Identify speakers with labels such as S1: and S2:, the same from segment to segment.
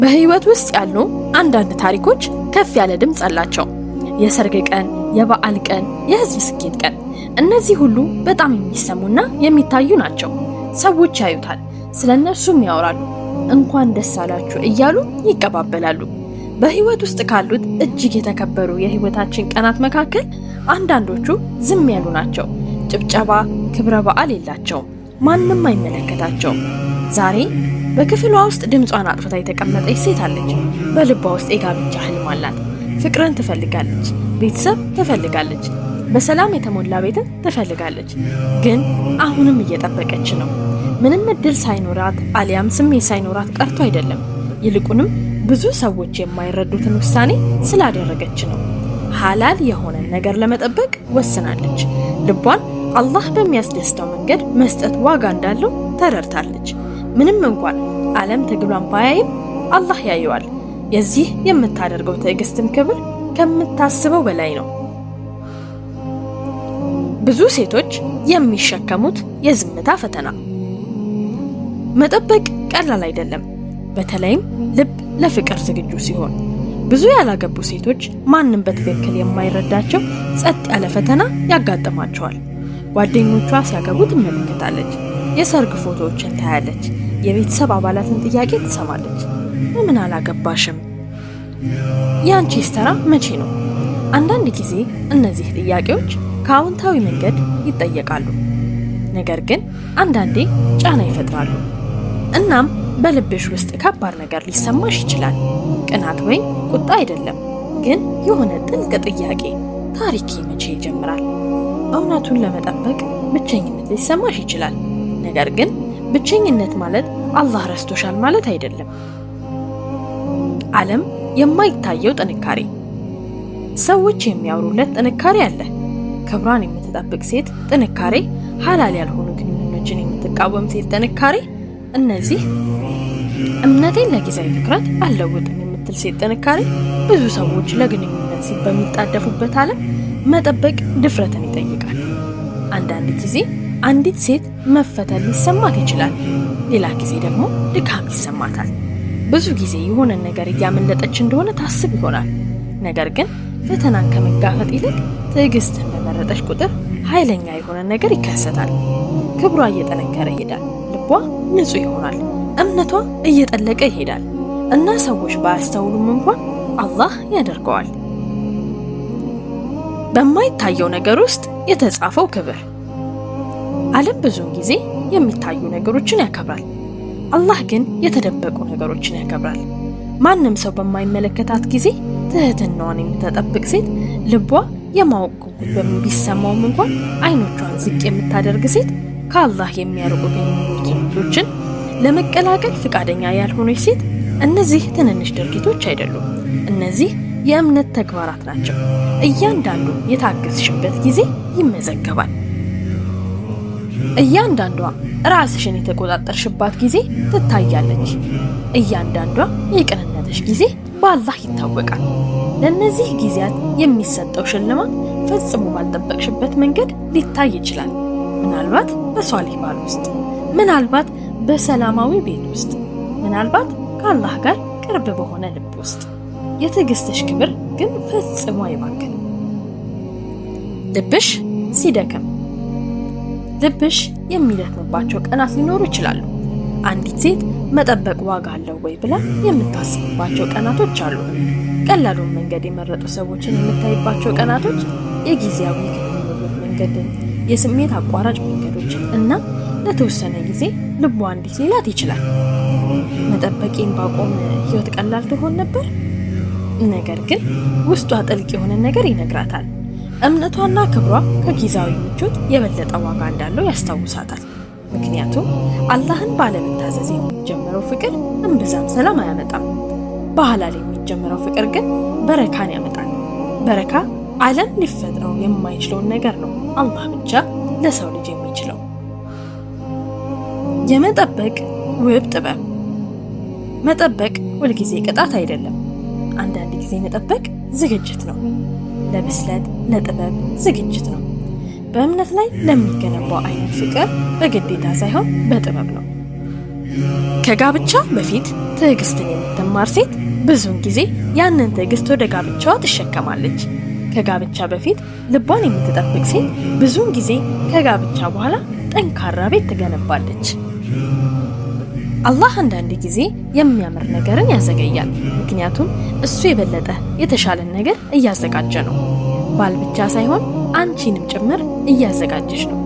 S1: በህይወት ውስጥ ያሉ አንዳንድ ታሪኮች ከፍ ያለ ድምጽ አላቸው። የሰርግ ቀን፣ የበዓል ቀን፣ የህዝብ ስኬት ቀን፣ እነዚህ ሁሉ በጣም የሚሰሙና የሚታዩ ናቸው። ሰዎች ያዩታል፣ ስለነሱም ያወራሉ፣ እንኳን ደስ አላችሁ እያሉ ይቀባበላሉ። በህይወት ውስጥ ካሉት እጅግ የተከበሩ የህይወታችን ቀናት መካከል አንዳንዶቹ ዝም ያሉ ናቸው። ጭብጨባ፣ ክብረ በዓል የላቸውም። ማንም አይመለከታቸውም። ዛሬ በክፍሏ ውስጥ ድምጿን አጥፍታ የተቀመጠች ሴት አለች። በልቧ ውስጥ የጋብቻ ህልም አላት። ፍቅርን ትፈልጋለች፣ ቤተሰብ ትፈልጋለች፣ በሰላም የተሞላ ቤትን ትፈልጋለች። ግን አሁንም እየጠበቀች ነው። ምንም እድል ሳይኖራት አሊያም ስሜት ሳይኖራት ቀርቶ አይደለም። ይልቁንም ብዙ ሰዎች የማይረዱትን ውሳኔ ስላደረገች ነው። ሐላል የሆነን ነገር ለመጠበቅ ወስናለች። ልቧን አላህ በሚያስደስተው መንገድ መስጠት ዋጋ እንዳለው ተረድታለች። ምንም እንኳን ዓለም ትግሏን ባያይም አላህ ያየዋል። የዚህ የምታደርገው ትዕግስትም ክብር ከምታስበው በላይ ነው። ብዙ ሴቶች የሚሸከሙት የዝምታ ፈተና። መጠበቅ ቀላል አይደለም፣ በተለይም ልብ ለፍቅር ዝግጁ ሲሆን። ብዙ ያላገቡ ሴቶች ማንም በትክክል የማይረዳቸው ጸጥ ያለ ፈተና ያጋጥማቸዋል። ጓደኞቿ ሲያገቡ ትመለከታለች፣ የሰርግ ፎቶዎችን ታያለች፣ የቤተሰብ አባላትን ጥያቄ ትሰማለች። ለምን አላገባሽም? ያንቺስ ተራ መቼ ነው? አንዳንድ ጊዜ እነዚህ ጥያቄዎች ከአዎንታዊ መንገድ ይጠየቃሉ፣ ነገር ግን አንዳንዴ ጫና ይፈጥራሉ። እናም በልብሽ ውስጥ ከባድ ነገር ሊሰማሽ ይችላል። ቅናት ወይም ቁጣ አይደለም፣ ግን የሆነ ጥልቅ ጥያቄ። ታሪኬ መቼ ይጀምራል? እውነቱን ለመጠበቅ ብቸኝነት ሊሰማሽ ይችላል፣ ነገር ግን ብቸኝነት ማለት አላህ ረስቶሻል ማለት አይደለም። ዓለም የማይታየው ጥንካሬ። ሰዎች የሚያወሩለት ጥንካሬ አለ። ክብሯን የምትጠብቅ ሴት ጥንካሬ፣ ሐላል ያልሆኑ ግንኙነቶችን የምትቃወም ሴት ጥንካሬ፣ እነዚህ እምነቴን ለጊዜያዊ ትኩረት አልለውጥም የምትል ሴት ጥንካሬ። ብዙ ሰዎች ለግንኙነት ሲል በሚጣደፉበት ዓለም መጠበቅ ድፍረትን ይጠይቃል። አንዳንድ ጊዜ አንዲት ሴት መፈተን ሊሰማት ይችላል፣ ሌላ ጊዜ ደግሞ ድካም ይሰማታል። ብዙ ጊዜ የሆነ ነገር እያመለጠች እንደሆነ ታስብ ይሆናል። ነገር ግን ፈተናን ከመጋፈጥ ይልቅ ትዕግስትን በመረጠች ቁጥር ኃይለኛ የሆነ ነገር ይከሰታል። ክብሯ እየጠነከረ ይሄዳል፣ ልቧ ንጹህ ይሆናል፣ እምነቷ እየጠለቀ ይሄዳል እና ሰዎች ባያስተውሉም እንኳን አላህ ያደርገዋል። በማይታየው ነገር ውስጥ የተጻፈው ክብር። ዓለም ብዙውን ጊዜ የሚታዩ ነገሮችን ያከብራል፣ አላህ ግን የተደበቁ ነገሮችን ያከብራል። ማንም ሰው በማይመለከታት ጊዜ ትህትናዋን የምትጠብቅ ሴት፣ ልቧ የማወቅ ጉጉት ቢሰማውም እንኳን አይኖቿን ዝቅ የምታደርግ ሴት፣ ከአላህ የሚያርቁ ግንኙነቶችን ለመቀላቀል ፍቃደኛ ያልሆነች ሴት። እነዚህ ትንንሽ ድርጊቶች አይደሉም፣ እነዚህ የእምነት ተግባራት ናቸው። እያንዳንዱ የታገስሽበት ጊዜ ይመዘገባል። እያንዳንዷ ራስሽን የተቆጣጠርሽባት ጊዜ ትታያለች። እያንዳንዷ የቅንነትሽ ጊዜ በአላህ ይታወቃል። ለእነዚህ ጊዜያት የሚሰጠው ሽልማት ፈጽሞ ባልጠበቅሽበት መንገድ ሊታይ ይችላል። ምናልባት በሷሊህ ባል ውስጥ፣ ምናልባት በሰላማዊ ቤት ውስጥ፣ ምናልባት ከአላህ ጋር ቅርብ በሆነ ልብ ውስጥ። የትዕግስትሽ ክብር ግን ፈጽሞ አይባክንም። ልብሽ ሲደክም። ልብሽ የሚደክምባቸው ቀናት ሊኖሩ ይችላሉ። አንዲት ሴት መጠበቅ ዋጋ አለው ወይ ብላ የምታስብባቸው ቀናቶች አሉ። ቀላሉን መንገድ የመረጡ ሰዎችን የምታይባቸው ቀናቶች፣ የጊዜያዊ ግንኙነት መንገድን፣ የስሜት አቋራጭ መንገዶችን እና ለተወሰነ ጊዜ ልቧ እንዲህ ሊላት ይችላል። መጠበቄን ባቆም ህይወት ቀላል ትሆን ነበር። ነገር ግን ውስጧ ጥልቅ የሆነ ነገር ይነግራታል። እምነቷና ክብሯ ከጊዜያዊ ምቾት የበለጠ ዋጋ እንዳለው ያስታውሳታል። ምክንያቱም አላህን ባለመታዘዝ የሚጀምረው ፍቅር እምብዛም ሰላም አያመጣም። በሐላል የሚጀምረው ፍቅር ግን በረካን ያመጣል። በረካ ዓለም ሊፈጥረው የማይችለውን ነገር ነው አላህ ብቻ ለሰው ልጅ የሚችለው። የመጠበቅ ውብ ጥበብ። መጠበቅ ሁልጊዜ ቅጣት አይደለም። አንዳንድ ጊዜ መጠበቅ ዝግጅት ነው። ለብስለት፣ ለጥበብ ዝግጅት ነው። በእምነት ላይ ለሚገነባው አይነት ፍቅር በግዴታ ሳይሆን በጥበብ ነው። ከጋብቻ በፊት ትዕግስትን የምትማር ሴት ብዙውን ጊዜ ያንን ትዕግስት ወደ ጋብቻዋ ትሸከማለች። ከጋብቻ በፊት ልቧን የምትጠብቅ ሴት ብዙውን ጊዜ ከጋብቻ በኋላ ጠንካራ ቤት ትገነባለች። አላህ አንዳንድ ጊዜ የሚያምር ነገርን ያዘገያል። ምክንያቱም እሱ የበለጠ የተሻለን ነገር እያዘጋጀ ነው። ባል ብቻ ሳይሆን አንቺንም ጭምር እያዘጋጀች ነው።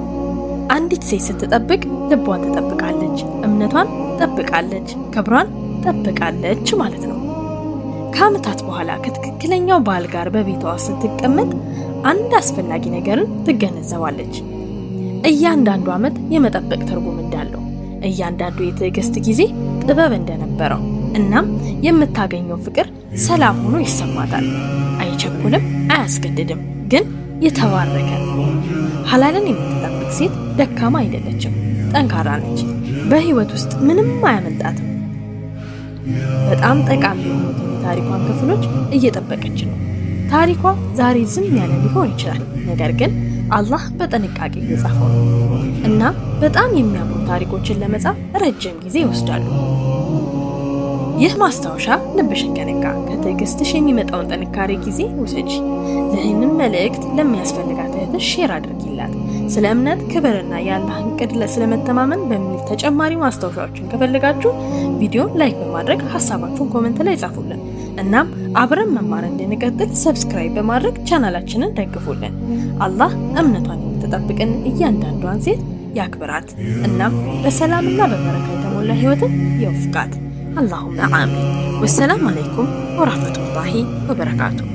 S1: አንዲት ሴት ስትጠብቅ ልቧን ትጠብቃለች፣ እምነቷን ትጠብቃለች፣ ክብሯን ትጠብቃለች ማለት ነው። ከዓመታት በኋላ ከትክክለኛው ባል ጋር በቤቷ ስትቀመጥ አንድ አስፈላጊ ነገርን ትገነዘባለች። እያንዳንዱ ዓመት የመጠበቅ ትርጉም እንዳለው፣ እያንዳንዱ የትዕግስት ጊዜ ጥበብ እንደነበረው፣ እናም የምታገኘው ፍቅር ሰላም ሆኖ ይሰማታል። አይቸኩልም፣ አያስገድድም፣ ግን የተባረከ ነው። ሐላልን የምትጠብቅ ሴት ደካማ አይደለችም፣ ጠንካራ ነች። በህይወት ውስጥ ምንም አያመልጣትም። በጣም ጠቃሚ የሆኑትን የታሪኳን ክፍሎች እየጠበቀች ነው። ታሪኳ ዛሬ ዝም ያለ ሊሆን ይችላል፣ ነገር ግን አላህ በጥንቃቄ እየጻፈው ነው እና በጣም የሚያምሩ ታሪኮችን ለመጻፍ ረጅም ጊዜ ይወስዳሉ። ይህ ማስታወሻ ልብሽን ከነካ ከትዕግስትሽ የሚመጣውን ጥንካሬ ጊዜ ውሰጂ። ይህንን መልእክት ለሚያስፈልጋት እህትሽ ሼር አድርጊላት። ስለ እምነት ክብርና የአላህን ዕቅድ ስለመተማመን በሚል ተጨማሪ ማስታወሻዎችን ከፈለጋችሁ ቪዲዮ ላይክ በማድረግ ሀሳባችሁን ኮሜንት ላይ ጻፉልን። እናም አብረን መማር እንድንቀጥል ሰብስክራይብ በማድረግ ቻናላችንን ደግፉልን። አላህ እምነቷን የምትጠብቅን እያንዳንዷን ሴት ያክብራት። እናም በሰላምና በበረካ የተሞላ ህይወትን ይወፍቃት። اللهم آمين والسلام عليكم ورحمة الله وبركاته.